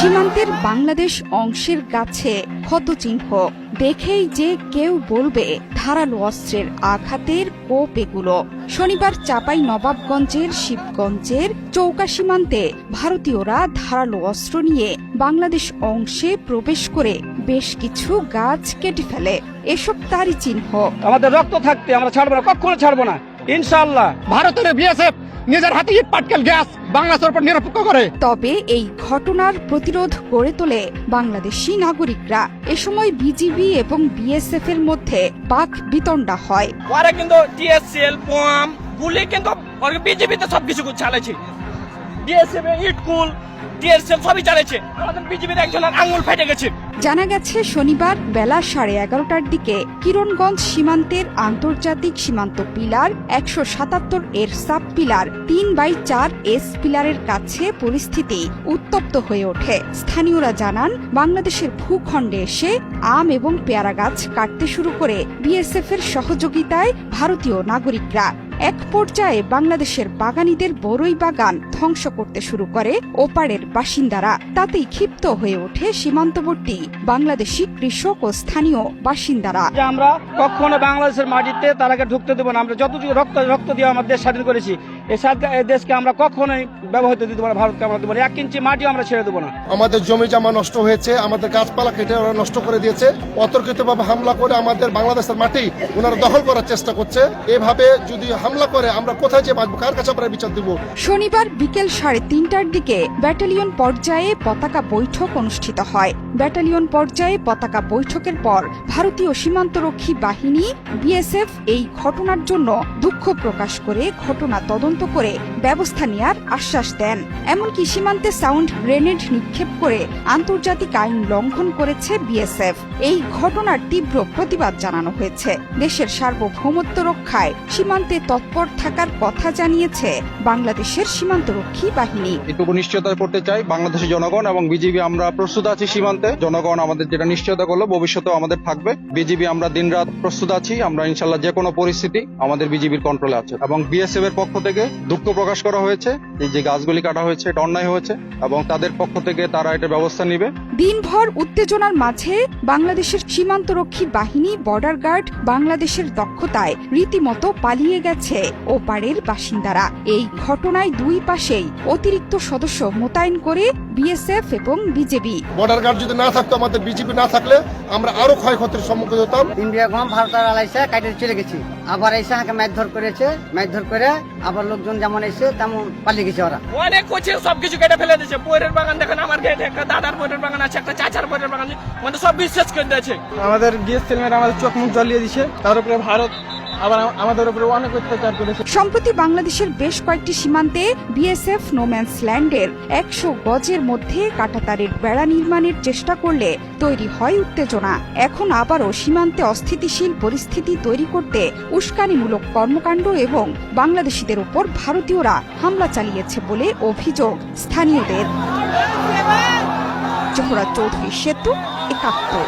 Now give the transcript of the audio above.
সীমান্তের বাংলাদেশ অংশের গাছে ক্ষতচিহ্ন দেখেই যে কেউ বলবে ধারালো অস্ত্রের আঘাতের কোপ এগুলো। শনিবার চাঁপাই নবাবগঞ্জের শিবগঞ্জের চৌকা সীমান্তে ভারতীয়রা ধারালো অস্ত্র নিয়ে বাংলাদেশ অংশে প্রবেশ করে বেশ কিছু গাছ কেটে ফেলে। এসব তারই চিহ্ন। আমাদের রক্ত থাকতে আমরা ছাড়বো না, কখনো ছাড়বো না ইনশাআল্লাহ। ভারতের বিএসএফ নিজের হাতে ইট পাটকেল গ্যাস বাংলাদেশের উপর নিরপেক্ষ করে। তবে এই ঘটনার প্রতিরোধ গড়ে তোলে বাংলাদেশি নাগরিকরা। এ সময় বিজিবি এবং বিএসএফ এর মধ্যে বাক বিতণ্ডা হয়। ওরা কিন্তু টিএসএল বম গুলি কিন্তু বিজিবিতে সবকিছু চালাচ্ছে, বিএসএফ ইটকুল টিএসএল সবই চালাচ্ছে। আমাদের বিজিবির একজনের আঙুল ফেটে গেছে। জানা গেছে শনিবার বেলা 11:30টার দিকে কিরণগঞ্জ সীমান্তের আন্তর্জাতিক সীমান্ত পিলার 177 এর সাব পিলার 3/4 এস পিলারের কাছে পরিস্থিতি উত্তপ্ত হয়ে ওঠে। স্থানীয়রা জানান, বাংলাদেশের ভূখণ্ডে এসে আম এবং পেয়ারা গাছ কাটতে শুরু করে বিএসএফ এর সহযোগিতায় ভারতীয় নাগরিকরা। এক পর্যায়ে বাংলাদেশের বাগানীদের বড়ই বাগান ধ্বংস করতে শুরু করে ওপারের বাসিন্দারা। তাতেই ক্ষিপ্ত হয়ে ওঠে সীমান্তবর্তী বাংলাদেশি কৃষক ও স্থানীয় বাসিন্দারা। আমরা কখনো বাংলাদেশের মাটিতে তারাকে ঢুকতে দেবো না। আমরা যতটুকু রক্ত দিয়ে আমার দেশ স্বাধীন করেছি, এই দেশকে আমরা কখনোই ব্যবহৃত দিতে পারি, ভারতকে আমরা দেবো না। 1 ইঞ্চি মাটিও আমরা ছেড়ে দেবো না। আমাদের জমি জমা নষ্ট হয়েছে, আমাদের গাছপালা কেটে ওরা নষ্ট করে দিয়েছে। অতর্কিতভাবে হামলা করে আমাদের বাংলাদেশের মাটি ওনারা দখল করার চেষ্টা করছে। এভাবে যদি হামলা করে আমরা কোথায় যে বাঁচবো, কার কাছে আমরা বিচার দিব? শনিবার বিকেল 3:30টার দিকে ব্যাটালিয়ন পর্যায়ে পতাকা বৈঠক অনুষ্ঠিত হয়। ব্যাটালিয়ন পর্যায়ে পতাকা বৈঠকের পর ভারতীয় সীমান্তরক্ষী বাহিনী বিএসএফ এই ঘটনার জন্য দুঃখ প্রকাশ করে ঘটনা তদন্ত করে ব্যবস্থা নেয়ার আশ্বাস দেন। এমনকি সীমান্তে সাউন্ড গ্রেনেড নিক্ষেপ করে আন্তর্জাতিক আইন লঙ্ঘন করেছে বিএসএফ। এই ঘটনার তীব্র প্রতিবাদ জানানো হয়েছে। দেশের সার্বভৌমত্ব রক্ষায় সীমান্তে তৎপর থাকার কথা জানিয়েছে বাংলাদেশের সীমান্তরক্ষী বাহিনী। এটুকু নিশ্চয়তা করতে চাই বাংলাদেশের জনগণ এবং বিজিবি আমরা প্রস্তুত আছি। সীমান্তে জনগণ আমাদের যেটা নিশ্চয়তা করলো ভবিষ্যতেও আমাদের থাকবে। বিজিবি আমরা দিনরাত প্রস্তুত আছি। আমরা ইনশাল্লাহ যে কোনো পরিস্থিতি আমাদের বিজিবির কন্ট্রোলে আছে এবং বিএসএফ এর পক্ষ থেকে দুঃখ প্রকাশ করা হয়েছে যে গাছগুলি কাটা হয়েছে, এটা অন্যায় হয়েছে এবং তাদের পক্ষ থেকে তারা এটা ব্যবস্থা নিবে। দিনভর উত্তেজনার মাঝে বাংলাদেশের সীমান্তরক্ষী বাহিনী বর্ডার গার্ড বাংলাদেশের দক্ষতায় রীতিমতো পালিয়ে গেছে ওপারের বাসিন্দারা। এই ঘটনায় দুই পাশেই অতিরিক্ত সদস্য মোতায়েন করে বিএসএফ এবং বিজেপি। বর্ডার গার্ড যদি না থাকতো, আমাদের বিজেপি না থাকলে আমরা আরো ক্ষয়ক্ষতির সম্মুখীন হতাম। ইন্ডিয়া গম ভারত আলাইছে কাটে চলে গেছি, আবার এসে আমাকে মারধর করেছে। মারধর করে আবার লোকজন যেমন এসে তেমন পালিয়ে গেছে। ওরা অনেক কোচে সবকিছু কেটে ফেলে দিয়েছে। বইয়ের বাগান দেখেন, আমার গেটে একটা দাদার বইয়ের বাগান আছে, একটা চাচার বইয়ের বাগান আছে, মানে সব বিশ্বাস করে দিয়েছে। আমাদের বিএসএফ আমাদের চোখ মুখ জ্বালিয়ে দিচ্ছে। তার উপরে ভারত আবার আমাদের উপরে অনেক অত্যাচার করেছে। সম্প্রতি বাংলাদেশের বেশ কয়েকটি সীমান্তে বিএসএফ নোম্যান্স ল্যান্ডের 100 গজের মধ্যে কাঁটাতারের বেড়া নির্মাণের চেষ্টা করলে তৈরি হয় উত্তেজনা। এখন আবারও সীমান্তে অস্থিতিশীল পরিস্থিতি তৈরি করতে উস্কানিমূলক কর্মকাণ্ড এবং বাংলাদেশিদের উপর ভারতীয়রা হামলা চালিয়েছে বলে অভিযোগ স্থানীয়দের। জোহরা চৌধুরী সেতু, 71।